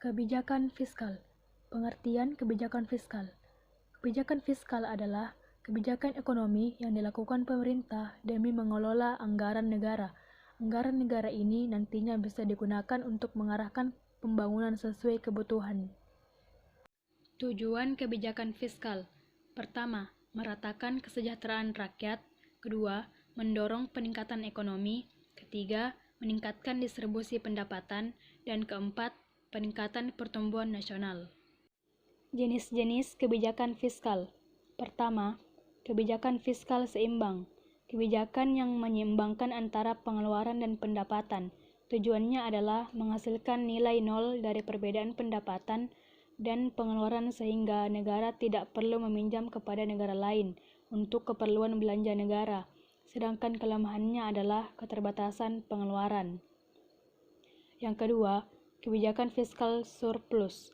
Kebijakan fiskal. Pengertian kebijakan fiskal. Kebijakan fiskal adalah kebijakan ekonomi yang dilakukan pemerintah demi mengelola anggaran negara. Anggaran negara ini nantinya bisa digunakan untuk mengarahkan pembangunan sesuai kebutuhan. Tujuan kebijakan fiskal. Pertama, meratakan kesejahteraan rakyat. Kedua, mendorong peningkatan ekonomi. Ketiga, meningkatkan distribusi pendapatan. Dan keempat, peningkatan pertumbuhan nasional. Jenis-jenis kebijakan fiskal. Pertama, kebijakan fiskal seimbang. Kebijakan yang menyeimbangkan antara pengeluaran dan pendapatan. Tujuannya adalah menghasilkan nilai nol dari perbedaan pendapatan dan pengeluaran sehingga negara tidak perlu meminjam kepada negara lain untuk keperluan belanja negara, sedangkan kelemahannya adalah keterbatasan pengeluaran. Yang kedua, kebijakan fiskal surplus.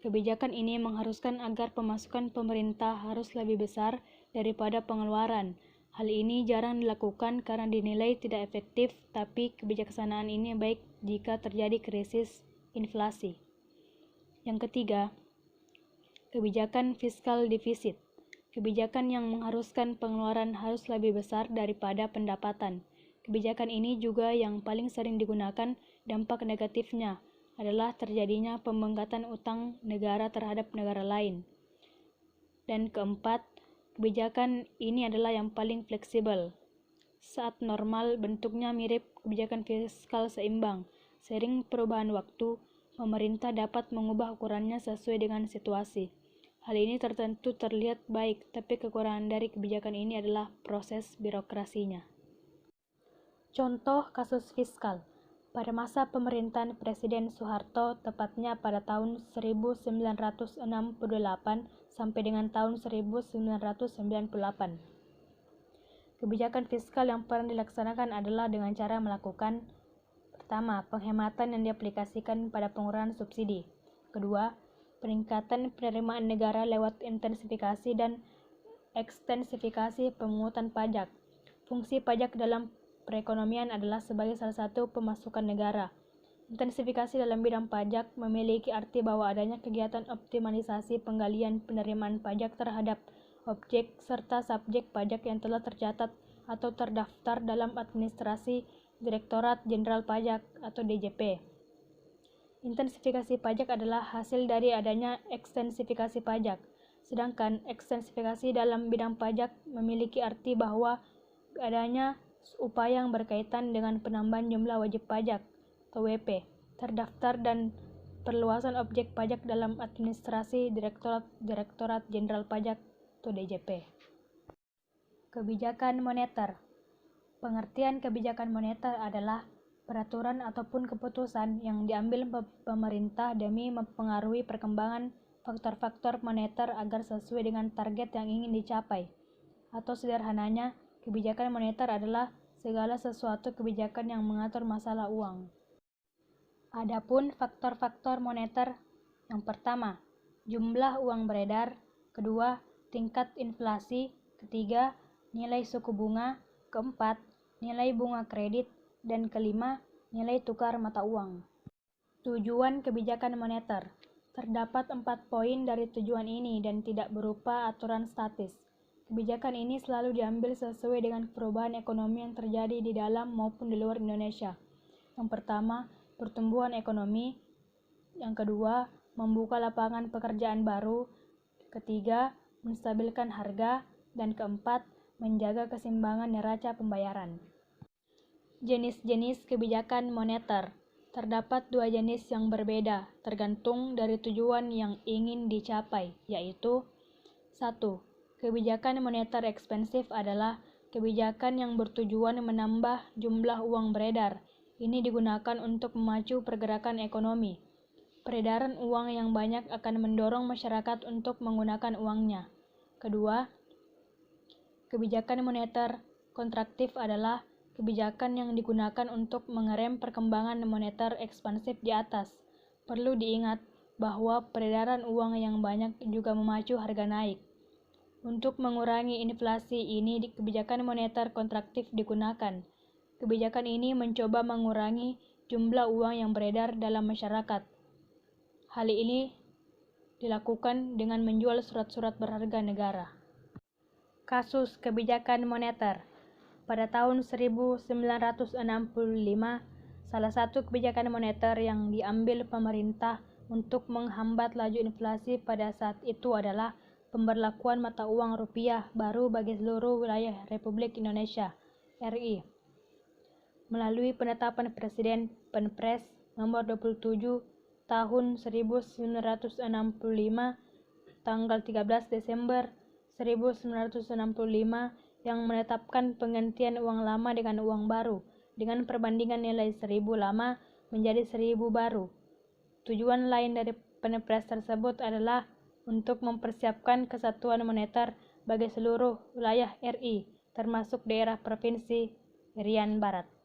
Kebijakan ini mengharuskan agar pemasukan pemerintah harus lebih besar daripada pengeluaran. Hal ini jarang dilakukan karena dinilai tidak efektif, tapi kebijaksanaan ini baik jika terjadi krisis inflasi. Yang ketiga, kebijakan fiskal defisit. Kebijakan yang mengharuskan pengeluaran harus lebih besar daripada pendapatan. Kebijakan ini juga yang paling sering digunakan. Dampak negatifnya adalah terjadinya pembengkakan utang negara terhadap negara lain. Dan keempat, kebijakan ini adalah yang paling fleksibel. Saat normal, bentuknya mirip kebijakan fiskal seimbang. Seiring perubahan waktu, pemerintah dapat mengubah ukurannya sesuai dengan situasi. Hal ini tertentu terlihat baik, tapi kekurangan dari kebijakan ini adalah proses birokrasinya. Contoh kasus fiskal. Pada masa pemerintahan Presiden Soeharto, tepatnya pada tahun 1968 sampai dengan tahun 1998. Kebijakan fiskal yang pernah dilaksanakan adalah dengan cara melakukan: pertama, penghematan yang diaplikasikan pada pengurangan subsidi. Kedua, peningkatan penerimaan negara lewat intensifikasi dan ekstensifikasi pemungutan pajak. Fungsi pajak dalam perekonomian adalah sebagai salah satu pemasukan negara. Intensifikasi dalam bidang pajak memiliki arti bahwa adanya kegiatan optimalisasi penggalian penerimaan pajak terhadap objek serta subjek pajak yang telah tercatat atau terdaftar dalam administrasi Direktorat Jenderal Pajak atau DJP. Intensifikasi pajak adalah hasil dari adanya ekstensifikasi pajak, sedangkan ekstensifikasi dalam bidang pajak memiliki arti bahwa adanya upaya yang berkaitan dengan penambahan jumlah wajib pajak atau WP terdaftar dan perluasan objek pajak dalam administrasi Direktorat Jenderal Pajak atau DJP. Kebijakan moneter. Pengertian kebijakan moneter adalah peraturan ataupun keputusan yang diambil pemerintah demi mempengaruhi perkembangan faktor-faktor moneter agar sesuai dengan target yang ingin dicapai. Atau sederhananya, kebijakan moneter adalah segala sesuatu kebijakan yang mengatur masalah uang. Adapun faktor-faktor moneter: yang pertama, jumlah uang beredar. Kedua, tingkat inflasi. Ketiga, nilai suku bunga. Keempat, nilai bunga kredit. Dan kelima, nilai tukar mata uang. Tujuan kebijakan moneter. Terdapat 4 poin dari tujuan ini dan tidak berupa aturan statis. Kebijakan ini selalu diambil sesuai dengan perubahan ekonomi yang terjadi di dalam maupun di luar Indonesia. Yang pertama, pertumbuhan ekonomi. Yang kedua, membuka lapangan pekerjaan baru. Ketiga, menstabilkan harga. Dan keempat, menjaga keseimbangan neraca pembayaran. Jenis-jenis kebijakan moneter. Terdapat 2 jenis yang berbeda, tergantung dari tujuan yang ingin dicapai, yaitu: 1. Kebijakan moneter ekspensif adalah kebijakan yang bertujuan menambah jumlah uang beredar. Ini digunakan untuk memacu pergerakan ekonomi. Peredaran uang yang banyak akan mendorong masyarakat untuk menggunakan uangnya. Kedua, kebijakan moneter kontraktif adalah kebijakan yang digunakan untuk mengerem perkembangan moneter ekspansif di atas. Perlu diingat bahwa peredaran uang yang banyak juga memacu harga naik. Untuk mengurangi inflasi ini, kebijakan moneter kontraktif digunakan. Kebijakan ini mencoba mengurangi jumlah uang yang beredar dalam masyarakat. Hal ini dilakukan dengan menjual surat-surat berharga negara. Kasus kebijakan moneter. Pada tahun 1965, salah satu kebijakan moneter yang diambil pemerintah untuk menghambat laju inflasi pada saat itu adalah pemberlakuan mata uang rupiah baru bagi seluruh wilayah Republik Indonesia (RI) melalui penetapan Presiden Penpres nomor 27 tahun 1965 tanggal 13 Desember 1965 yang menetapkan penggantian uang lama dengan uang baru dengan perbandingan nilai 1.000 lama menjadi 1.000 baru. Tujuan lain dari Penpres tersebut adalah untuk mempersiapkan kesatuan moneter bagi seluruh wilayah RI, termasuk daerah Provinsi Irian Barat.